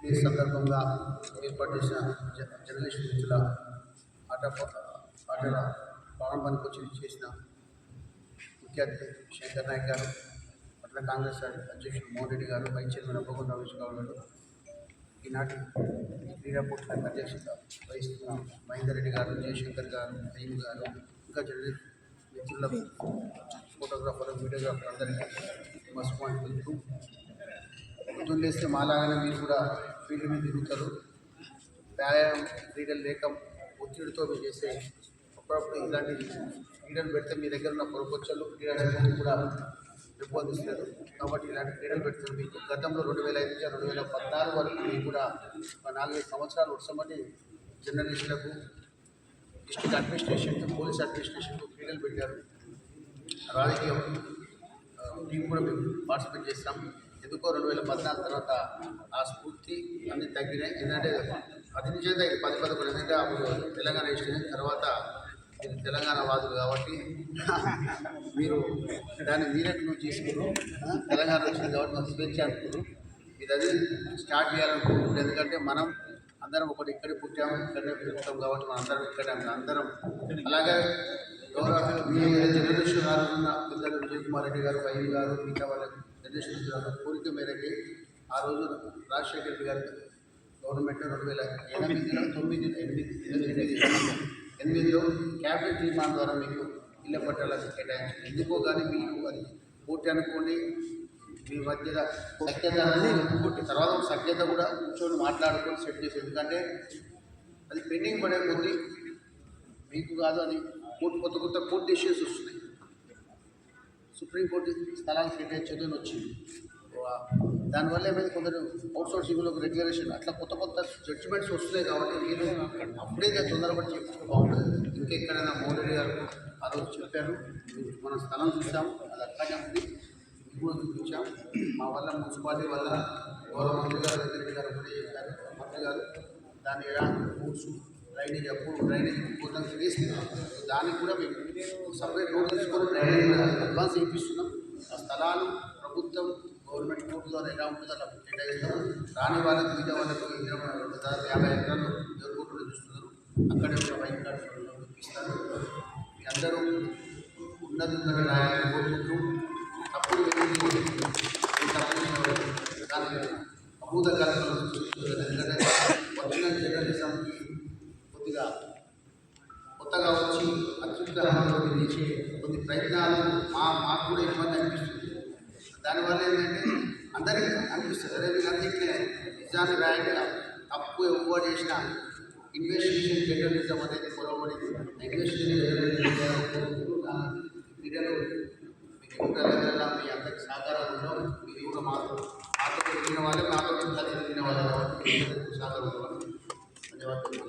ఈ సందర్భంగా ఏర్పాటు చేసిన జర్నలిస్ట్ మిత్రుల ఆటల ప్రారంభానికి వచ్చి చేసిన ముఖ్య అతిథి శంకర్ నాయక్ గారు, పట్టణ కాంగ్రెస్ అధ్యక్షుడు మోహన్ రెడ్డి గారు, వైస్ చైర్మన్ అబ్బగొండ రమేష్ గౌడ్ గారు, ఈనాటి క్రీడా పోటీలకు అధ్యక్షత వహిస్తున్న మహేందర్ రెడ్డి గారు, జయశంకర్ గారు, అయ్యం గారు, ఇంకా జర్నలిస్ట్ మిత్రులకు, ఫోటోగ్రాఫర్, వీడియోగ్రాఫర్ అందరికీ మస్మాన్ తెలుపు. పొద్దున్న లేస్తే మాలాగానే మీరు కూడా ఫీల్డ్ మీద తిరుగుతారు. వ్యాయామం క్రీడలు లేక ఒత్తిడితో మీరు చేసే అప్పుడప్పుడు ఇలాంటి క్రీడలు పెడితే మీ దగ్గర ఉన్న పొరపొచ్చలు క్రీడలు కూడా పెంపొందిస్తారు. కాబట్టి ఇలాంటి క్రీడలు పెడుతుంది. మీకు గతంలో 2005 నుంచి 2016 వరకు మీకు కూడా 4-5 సంవత్సరాలు ఉత్సమని జర్నలిస్టులకు, డిస్ట్రిక్ట్ అడ్మినిస్ట్రేషన్, పోలీస్ అడ్మినిస్ట్రేషన్కు క్రీడలు పెట్టారు. రాజకీయ టీం కూడా మేము పార్టిసిపేట్ చేస్తాం. ఎందుకో 2014 తర్వాత ఆ స్ఫూర్తి అన్నీ తగ్గినాయి. ఎందుకంటే అది నిజంగా 10-11 ఎందుకంటే అప్పుడు తెలంగాణ ఇష్టం తర్వాత మీరు తెలంగాణ వాదులు కాబట్టి మీరు దాన్ని మీరెట్లు చేసుకున్నారు. తెలంగాణ వచ్చింది కాబట్టి మాకు స్వేచ్ఛ అనుకున్నారు. ఇది అది స్టార్ట్ చేయాలనుకుంటున్నారు. ఎందుకంటే మనం అందరం ఒకటి ఇక్కడే పుట్టాము, ఇక్కడే పెరుగుతాం కాబట్టి మనం అందరం ఇక్కడే అందరం. అలాగే జనరేషన్ గారు ఉన్న పిల్లలు విజయ్ కుమార్ రెడ్డి గారు, అయ్యం గారు, మిగతా వాళ్ళ జనరేషన్ కోరిక మేరకి ఆ రోజు రాజశేఖర రెడ్డి గారు గవర్నమెంట్ 2008-9-8లో క్యాబినెట్ తీర్మానం ద్వారా మీకు ఇళ్ల పట్టాలకు కేటాయించారు. ఎందుకో కానీ మీకు అది పూర్తి అనుకోండి, మీ మధ్య సఖ్యత కొట్టి తర్వాత సఖ్యత కూడా కూర్చొని మాట్లాడుకొని సెట్ చేసి, ఎందుకంటే అది పెండింగ్ పడే కొద్దీ మీకు కాదు అది కొత్త కోర్టు డెసిషన్స్ వస్తున్నాయి. సుప్రీంకోర్టు స్థలానికి కేటాయించదని వచ్చింది. దానివల్ల ఏమైంది, కొందరు అవుట్సోర్సింగ్లో రెగ్యులేషన్ అట్లా కొత్త జడ్జిమెంట్స్ వస్తున్నాయి. కాబట్టి మీరు అప్పుడే తొందరపడి చెప్పుకుంటే బాగుంటుంది. ఇంకెక్కడైనా మోహన్ రెడ్డి గారు ఆ రోజు చెప్పారు, మన స్థలం చూసాము, అది అట్లాగే ఉంది, ఇప్పుడు చూపించాం. మా వల్ల మున్సిపాలిటీ వల్ల గౌరవ మంత్రి గారు, వెంకరెడ్డి గారు కూడా చెప్పారు. మంత్రి గారు దాన్ని ఎలా రూట్స్ డ్రైనేజ్ డ్రైనేజ్ పూర్తిగా చేస్తున్నాం. దానికి కూడా మేము సపరేట్ రోడ్ తీసుకొని డ్రైనేజ్ అడ్వాన్స్ చేయిస్తున్నాం. ఆ స్థలాలు ప్రభుత్వం గవర్నమెంట్ కోర్టు ద్వారా ఎలా ఉంటుందో అలా కేటాయిస్తాం. రాని వాళ్ళకి మిగతా వాళ్ళకు 50 ఎకరాలు ఎవరికోట్లు చూస్తున్నారు. అక్కడే ఒక వైట్ కార్డు చూపిస్తారు. మీ అందరూ ఉన్నది రాయాలని కోరుకుంటూ అప్పుడు దాని అభూత కార్యక్రమాలు ఎందుకంటే వచ్చిన జర్నలిజంకి కొద్దిగా కొత్తగా వచ్చి అత్యుత్సాహంతో చేసే కొన్ని ప్రయత్నాలు మాకు కూడా ఇబ్బంది అనిపిస్తుంది. దానివల్ల ఏంటంటే అందరికీ అనిపిస్తుంది, అదే వీళ్ళందరికీ నిజాన్ని రాయగా తప్పు ఎవ్వరు చేసిన ఇన్వెస్టిగేషన్ జర్నలిజం అనేది పొరబడింది. ఇన్వెస్టిగేషన్ మీడియాలో మీకు ఎవరికల్లా మీ అందరికి సహకారాలు ఉండవు. మీరు కూడా మాతో తిరిగిన వాళ్ళే, మాతో కలిసి తిరిగిన వాళ్ళు కాబట్టి సహకారం ధన్యవాదాలు.